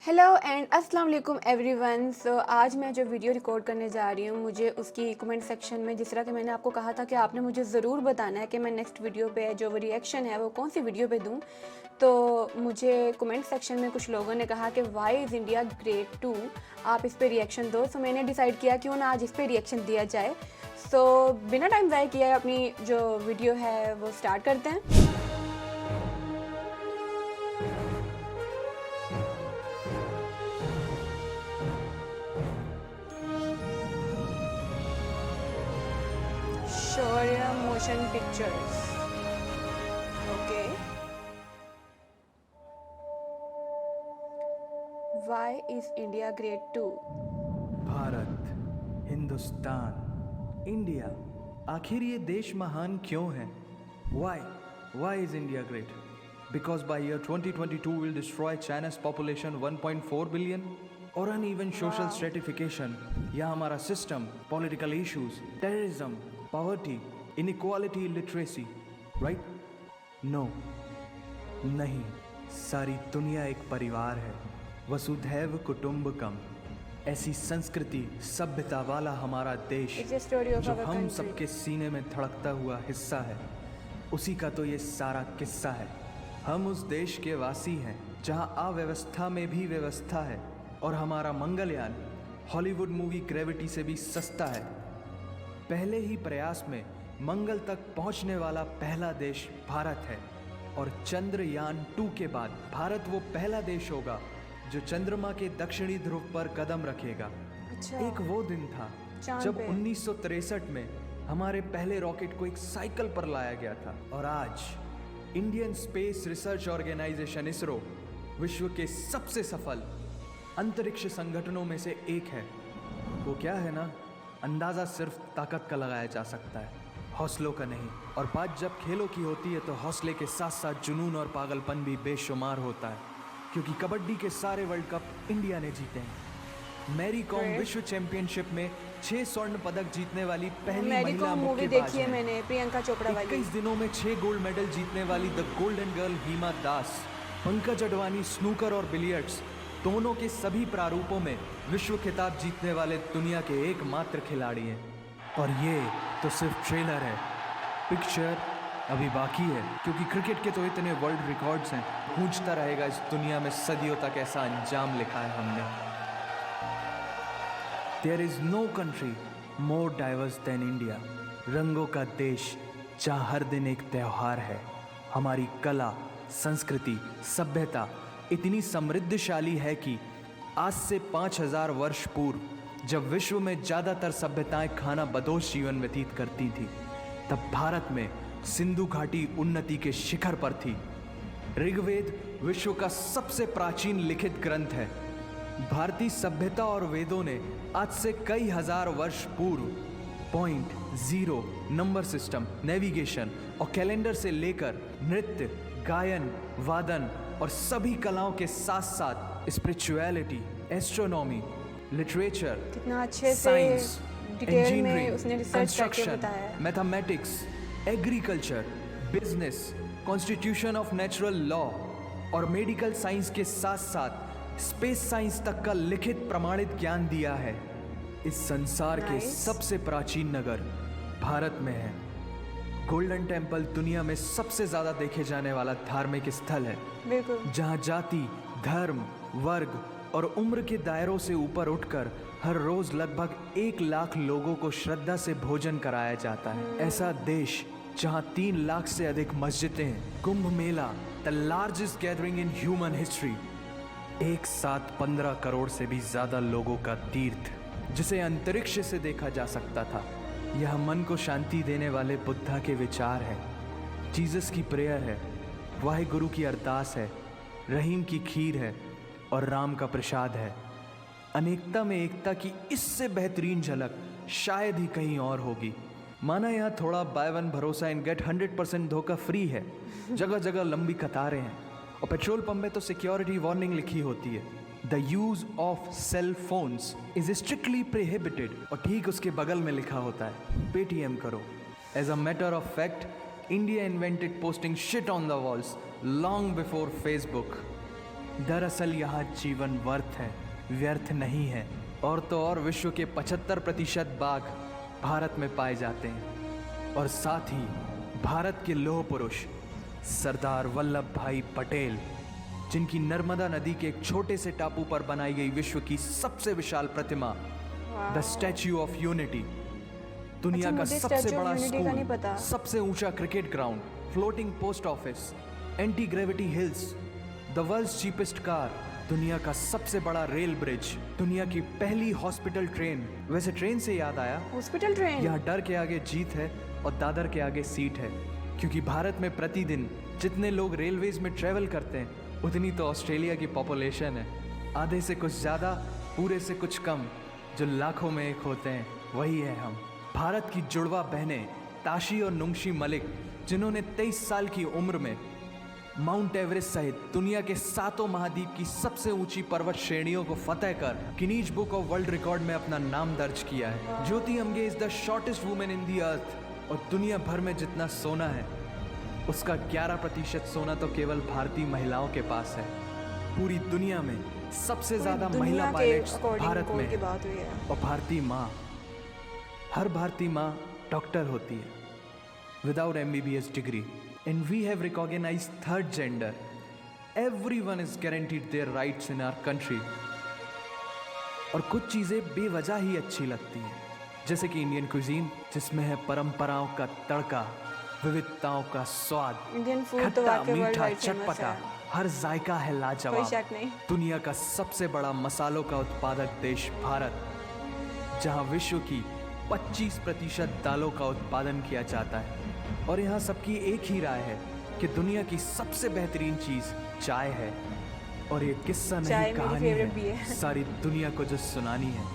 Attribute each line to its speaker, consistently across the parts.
Speaker 1: Hello and अस्सलाम वालेकुम everyone. सो आज मैं जो वीडियो रिकॉर्ड करने जा रही हूँ, मुझे उसकी कमेंट सेक्शन में, जिस तरह कि मैंने आपको कहा था कि आपने मुझे ज़रूर बताना है कि मैं नेक्स्ट वीडियो पे जो रिएक्शन है वो कौन सी वीडियो पे दूँ। तो मुझे कमेंट सेक्शन में कुछ लोगों ने कहा कि why is India great too, आप इस पर रिएक्शन दो। सो मैंने डिसाइड किया क्यों ना आज इस पर रिएक्शन दिया जाए। सो बिना टाइम ज़ाया किए अपनी जो वीडियो है वो स्टार्ट करते हैं। Shaurya motion pictures, okay. Why is India great too?
Speaker 2: Bharat, Hindustan, India, आखिर ये देश महान क्यों है? Why is India great? Because by year 2022 we'll destroy China's population 1.4 billion? और uneven social stratification या हमारा system, political issues, terrorism, poverty, inequality, literacy, right? No, नहीं, सारी दुनिया एक परिवार है, वसुधैव कुटुंबकम। ऐसी संस्कृति, सभ्यता वाला हमारा देश जो हम सबके सीने में धड़कता हुआ हिस्सा है, उसी का तो ये सारा किस्सा है। हम उस देश के वासी हैं जहां अव्यवस्था में भी व्यवस्था है, और हमारा मंगलयान हॉलीवुड मूवी ग्रेविटी से भी सस्ता है। पहले ही प्रयास में मंगल तक पहुंचने वाला पहला देश भारत है, और चंद्रयान 2 के बाद भारत वो पहला देश होगा जो चंद्रमा के दक्षिणी ध्रुव पर कदम रखेगा।
Speaker 1: अच्छा।
Speaker 2: एक वो दिन था जब 1963 में हमारे पहले रॉकेट को एक साइकिल पर लाया गया था, और आज Indian Space Research Organisation ISRO विश्व के सबसे सफल अंतरिक्ष संगठनों में से एक है। वो क्या है ना, अंदाज़ा सिर्फ ताकत का लगाया जा सकता है, हौसलों का नहीं। और बात जब खेलों की होती है तो हौसले के साथ साथ जुनून और पागलपन भी बेशुमार होता है, क्योंकि कबड्डी के सारे वर्ल्ड कप इंडिया ने जीते हैं। मैरी कॉम विश्व चैंपियनशिप में 6 स्वर्ण पदक जीतने वाली पहली महिला मुक्केबाज है।
Speaker 1: मैंने प्रियंका चोपड़ा वाली।
Speaker 2: 21 दिनों में 6 गोल्ड मेडल जीतने वाली the golden girl Hima Das. Pankaj Advani snooker और बिलियर्ड्स दोनों के सभी प्रारूपों में विश्व खिताब जीतने वाले दुनिया के एकमात्र खिलाड़ी हैं। और ये तो सिर्फ ट्रेलर है, पिक्चर अभी बाकी है, क्योंकि क्रिकेट के तो इतने वर्ल्ड रिकॉर्ड्स हैं। गूंजता रहेगा इस दुनिया में सदियों तक ऐसा अंजाम लिखा है हमने। There is no country more diverse than India। रंगों का देश जहाँ हर दिन एक त्योहार है। हमारी कला, संस्कृति, सभ्यता इतनी समृद्धशाली है कि आज से 5000 वर्ष पूर्व जब विश्व में ज़्यादातर सभ्यताएं खाना बदोश जीवन व्यतीत करती थी, तब भारत में सिंधु घाटी उन्नति के शिखर पर थी। ऋग्वेद विश्व का सबसे प्राचीन लिखित ग्रंथ है। भारतीय सभ्यता और वेदों ने आज से कई हजार वर्ष पूर्व point, zero, number system, navigation और कैलेंडर से लेकर नृत्य, गायन, वादन और सभी कलाओं के साथ साथ spirituality, astronomy, literature, science, engineering, construction, mathematics, agriculture, business, constitution of natural law और मेडिकल साइंस के साथ साथ स्पेस साइंस तक का लिखित प्रमाणित ज्ञान दिया है। इस संसार के सबसे प्राचीन नगर भारत में है। गोल्डन टेम्पल दुनिया में सबसे ज्यादा देखे जाने वाला धार्मिक स्थल है, जहां जाति, धर्म, वर्ग और उम्र के दायरों से ऊपर उठकर हर रोज लगभग 1 लाख लोगों को श्रद्धा से भोजन कराया जाता है। ऐसा देश जहां 3 लाख से अधिक मस्जिदें, Kumbh Mela, the largest gathering in human history, एक साथ 15 करोड़ से भी ज्यादा लोगों का तीर्थ, जिसे अंतरिक्ष से देखा जा सकता था। यह मन को शांति देने वाले बुद्धा के विचार है, जीसस की प्रेयर है, वाहिगुरु की अरदास है, रहीम की खीर है और राम का प्रसाद है। अनेकता में एकता की इससे बेहतरीन झलक शायद ही कहीं और होगी। माना यहाँ थोड़ा बाय वन भरोसा एंड गेट 100% धोखा फ्री है। जगह जगह लंबी कतारें हैं और पेट्रोल पंप में तो सिक्योरिटी वार्निंग लिखी होती है, the use of cell phones is strictly prohibited, और ठीक उसके बगल में लिखा होता है पेटीएम करो। As a matter of fact, India invented posting shit on the walls long before Facebook. दरअसल यहाँ जीवन वर्थ है, व्यर्थ नहीं है। और तो और विश्व के 75% बाघ भारत में पाए जाते हैं। और साथ ही भारत के लौह पुरुष सरदार वल्लभ भाई पटेल, जिनकी नर्मदा नदी के एक छोटे से टापू पर बनाई गई विश्व की सबसे विशाल प्रतिमा द स्टैच्यू ऑफ यूनिटी, दुनिया का
Speaker 1: मुझे
Speaker 2: सबसे
Speaker 1: Statue of
Speaker 2: बड़ा
Speaker 1: Unity का नहीं पता।
Speaker 2: स्कूल, सबसे ऊंचा cricket ground, floating post office, anti gravity hills, the world's cheapest car, दुनिया का सबसे बड़ा रेल ब्रिज, दुनिया की पहली हॉस्पिटल ट्रेन। वैसे ट्रेन से याद आया,
Speaker 1: हॉस्पिटल ट्रेन।
Speaker 2: यहाँ डर के आगे जीत है और दादर के आगे सीट है, क्योंकि भारत में प्रतिदिन जितने लोग रेलवेज में ट्रेवल करते हैं उतनी तो ऑस्ट्रेलिया की पॉपुलेशन है। आधे से कुछ ज़्यादा, पूरे से कुछ कम, जो लाखों में एक होते हैं वही है हम। भारत की जुड़वा बहनें ताशी और नुंगशी मलिक, जिन्होंने 23 साल की उम्र में माउंट एवरेस्ट सहित दुनिया के 7 महाद्वीप की सबसे ऊंची पर्वत श्रेणियों को फतेह कर Guinness Book of World Record में अपना नाम दर्ज किया है। Jyoti Amge is the shortest women in the earth. और दुनिया भर में जितना सोना है उसका 11% सोना तो केवल भारतीय महिलाओं के पास है। पूरी दुनिया में सबसे ज्यादा महिला पायलट्स भारत में
Speaker 1: की बात हुई है।
Speaker 2: और भारतीय माँ, हर भारतीय माँ डॉक्टर होती है without MBBS degree. And we have recognized third gender. Everyone is guaranteed their rights in our country. और कुछ चीज़ें बेवजह ही अच्छी लगती हैं, जैसे कि इंडियन क्विजीन, जिसमें है परंपराओं का तड़का, विविधताओं का स्वाद,
Speaker 1: इंडियन फूड तो
Speaker 2: खट्टा
Speaker 1: वाकई
Speaker 2: मीठा
Speaker 1: वर्ल्ड
Speaker 2: चटपटा, हर जायका है
Speaker 1: कोई
Speaker 2: लाजवाब।
Speaker 1: शक नहीं।
Speaker 2: दुनिया का सबसे बड़ा मसालों का उत्पादक देश भारत, जहां विश्व की 25% दालों का उत्पादन किया जाता है। और यहाँ सबकी एक ही राय है कि दुनिया की सबसे बेहतरीन चीज चाय है। और ये किस्सा
Speaker 1: चाय
Speaker 2: नहीं,
Speaker 1: मेरी
Speaker 2: कहानी
Speaker 1: favorite भी
Speaker 2: है
Speaker 1: है।
Speaker 2: सारी दुनिया को जो सुनानी है।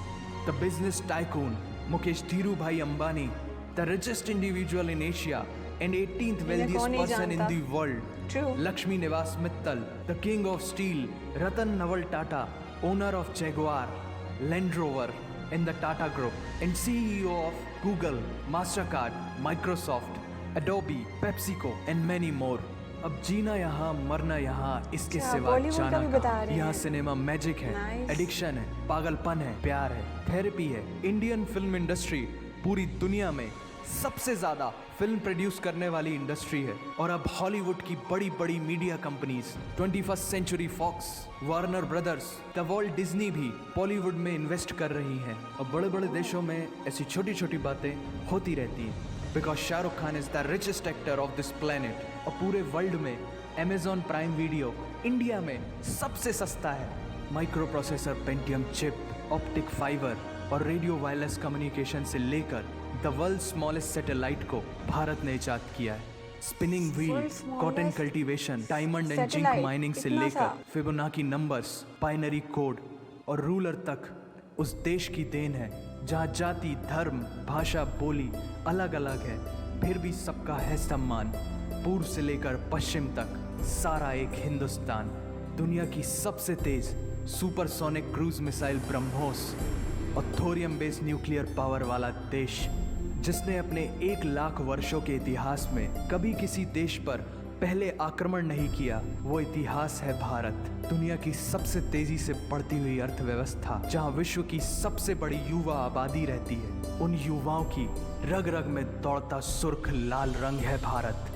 Speaker 2: The business tycoon Mukesh Dhirubhai Ambani, the richest individual in Asia and 18th wealthiest
Speaker 1: कौन नहीं
Speaker 2: person in
Speaker 1: जानता।
Speaker 2: the world,
Speaker 1: True.
Speaker 2: लक्ष्मी निवास Mittal, the king of steel Ratan Naval Tata, owner of Jaguar, land rover in the Tata Group, and CEO of Google, Mastercard, Microsoft, Adobe, PepsiCo and many more. अब जीना यहाँ मरना यहाँ, इसके
Speaker 1: अच्छा,
Speaker 2: सिवा
Speaker 1: बॉलीवुड का
Speaker 2: जाना
Speaker 1: भी बता
Speaker 2: कहाँ।
Speaker 1: रहे
Speaker 2: यहाँ
Speaker 1: हैं।
Speaker 2: सिनेमा मैजिक है,
Speaker 1: Nice.
Speaker 2: एडिक्शन है, पागलपन है, प्यार है, थेरेपी है। इंडियन फिल्म इंडस्ट्री पूरी दुनिया में सबसे ज्यादा फिल्म प्रोड्यूस करने वाली इंडस्ट्री है। और अब हॉलीवुड की बड़ी बड़ी media companies, 21st century Fox, Warner Brothers, the Walt Disney भी बॉलीवुड में इन्वेस्ट कर रही हैं। और बड़े बड़े देशों में ऐसी छोटी छोटी बातें होती रहती हैं, because Shahrukh Khan is the richest actor of this planet. और पूरे वर्ल्ड में अमेजॉन प्राइम वीडियो इंडिया में सबसे सस्ता है। Micro processor Pentium chip, optic fibre और रेडियो वायरलेस कम्युनिकेशन से लेकर द वर्ल्ड स्मॉलेस्ट सैटेलाइट को भारत ने इजाद किया है। Spinning wheel, cotton cultivation, diamond and zinc
Speaker 1: satellite,
Speaker 2: mining से
Speaker 1: इतना
Speaker 2: लेकर
Speaker 1: सा?
Speaker 2: फिबोनाकी नंबर्स, बाइनरी कोड और रूलर तक उस देश की देन है जहाँ जाति, धर्म, भाषा, बोली अलग अलग है, फिर भी सबका है सम्मान। पूर्व से लेकर पश्चिम तक सारा एक हिंदुस्तान। दुनिया की सबसे तेज सुपरसोनिक क्रूज मिसाइल ब्रह्मोस और थोरियम बेस्ड न्यूक्लियर पावर वाला देश, जिसने अपने 1 लाख वर्षों के इतिहास में कभी किसी देश पर पहले आक्रमण नहीं किया, वो इतिहास है भारत। दुनिया की सबसे तेजी से बढ़ती हुई अर्थव्यवस्था, जहां विश्व की सबसे बड़ी युवा आबादी रहती है, उन युवाओं की रग रग में दौड़ता सुर्ख लाल रंग है भारत।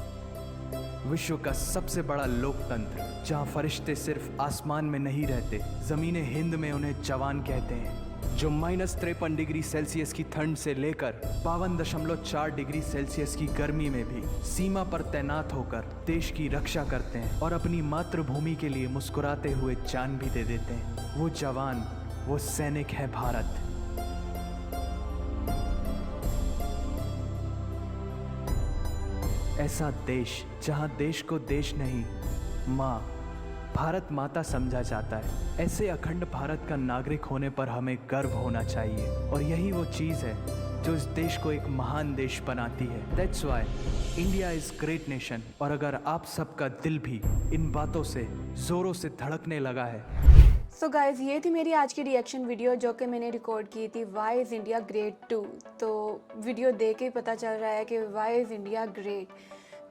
Speaker 2: विश्व का सबसे बड़ा लोकतंत्र, जहां फरिश्ते सिर्फ आसमान में नहीं रहते, जमीने हिंद में उन्हें जवान कहते हैं, जो -53 डिग्री सेल्सियस की ठंड से लेकर 52.4 डिग्री सेल्सियस की गर्मी में भी सीमा पर तैनात होकर देश की रक्षा करते हैं और अपनी मातृभूमि के लिए मुस्कुराते हुए जान भी दे देते हैं। वो जवान, वो सैनिक है भारत। ऐसा देश जहां देश को देश नहीं, माँ, भारत माता समझा जाता है। ऐसे अखंड भारत का नागरिक होने पर हमें गर्व होना चाहिए। और यही वो चीज़ है जो इस देश को एक महान देश बनाती है। That's why India is great nation. और अगर आप सबका दिल भी इन बातों से जोरों से धड़कने लगा है।
Speaker 1: सो गाइज, ये थी मेरी आज की रिएक्शन वीडियो जो कि मैंने रिकॉर्ड की थी, वाई इज़ इंडिया ग्रेट 2। तो वीडियो देख के पता चल रहा है कि वाई इज़ इंडिया ग्रेट।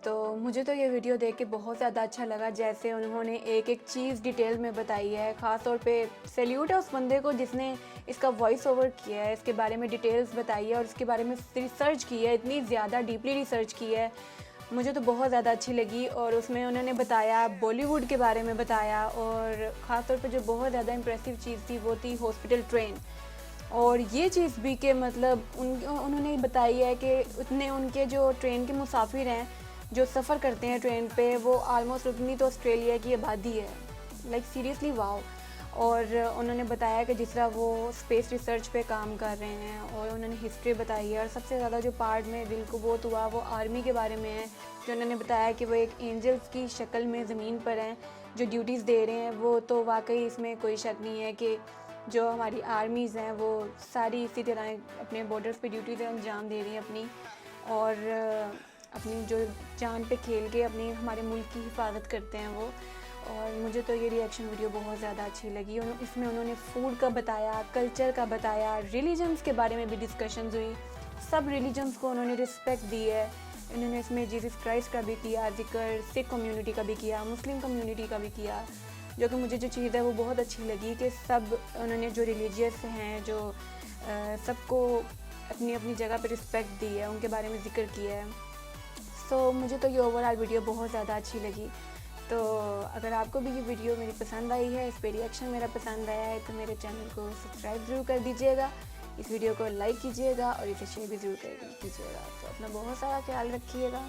Speaker 1: तो मुझे तो ये वीडियो देख के बहुत ज़्यादा अच्छा लगा, जैसे उन्होंने एक एक चीज़ डिटेल में बताई है। ख़ास तौर पे सैल्यूट है उस बंदे को जिसने इसका वॉइस ओवर किया है, इसके बारे में डिटेल्स बताई है और इसके बारे में रिसर्च की है, इतनी ज़्यादा डीपली रिसर्च की है। मुझे तो बहुत ज़्यादा अच्छी लगी। और उसमें उन्होंने बताया, बॉलीवुड के बारे में बताया, और ख़ास तौर पे जो बहुत ज़्यादा इम्प्रेसिव चीज़ थी वो थी हॉस्पिटल ट्रेन। और ये चीज़ भी कि मतलब उन्होंने बताई है कि उतने उनके जो ट्रेन के मुसाफिर हैं जो सफ़र करते हैं ट्रेन पे, वो आलमोस्ट उतनी तो ऑस्ट्रेलिया की आबादी है। Like seriously wow. और उन्होंने बताया कि जिस तरह वो स्पेस रिसर्च पे काम कर रहे हैं, और उन्होंने हिस्ट्री बताई है। और सबसे ज़्यादा जो पार्ट में दिल को बहुत हुआ वो आर्मी के बारे में है, जो उन्होंने बताया कि वो एक एंजल्स की शक्ल में ज़मीन पर हैं जो ड्यूटीज़ दे रहे हैं। वो तो वाकई इसमें कोई शक नहीं है कि जो हमारी आर्मीज़ हैं वो सारी इसी तरह अपने बॉर्डर्स पे ड्यूटीज़ अंजाम दे रही हैं अपनी, और अपनी जो जान पे खेल के अपनी हमारे मुल्क की हिफाजत करते हैं वो। और मुझे तो ये रिएक्शन वीडियो बहुत ज़्यादा अच्छी लगी। इसमें उन्होंने फूड का बताया, कल्चर का बताया, रिलीजन्स के बारे में भी डिस्कशंस हुई। सब रिलीजन्स को उन्होंने रिस्पेक्ट दी है। उन्होंने इसमें जीसस क्राइस्ट का भी किया जिक्र, सिख कम्युनिटी का भी किया, मुस्लिम कम्युनिटी का भी किया, जो कि मुझे जो चीज़ है वो बहुत अच्छी लगी कि सब उन्होंने जो रिलीजियस हैं, जो सबको अपनी अपनी जगह पे रिस्पेक्ट दी है, उनके बारे में जिक्र किया है। सो मुझे तो ये ओवरऑल वीडियो बहुत ज़्यादा अच्छी लगी। तो अगर आपको भी ये वीडियो मेरी पसंद आई है, इस पर रिएक्शन मेरा पसंद आया है, तो मेरे चैनल को सब्सक्राइब ज़रूर कर दीजिएगा, इस वीडियो को लाइक कीजिएगा और इसे शेयर भी ज़रूर कर दीजिएगा। तो अपना बहुत सारा ख्याल रखिएगा।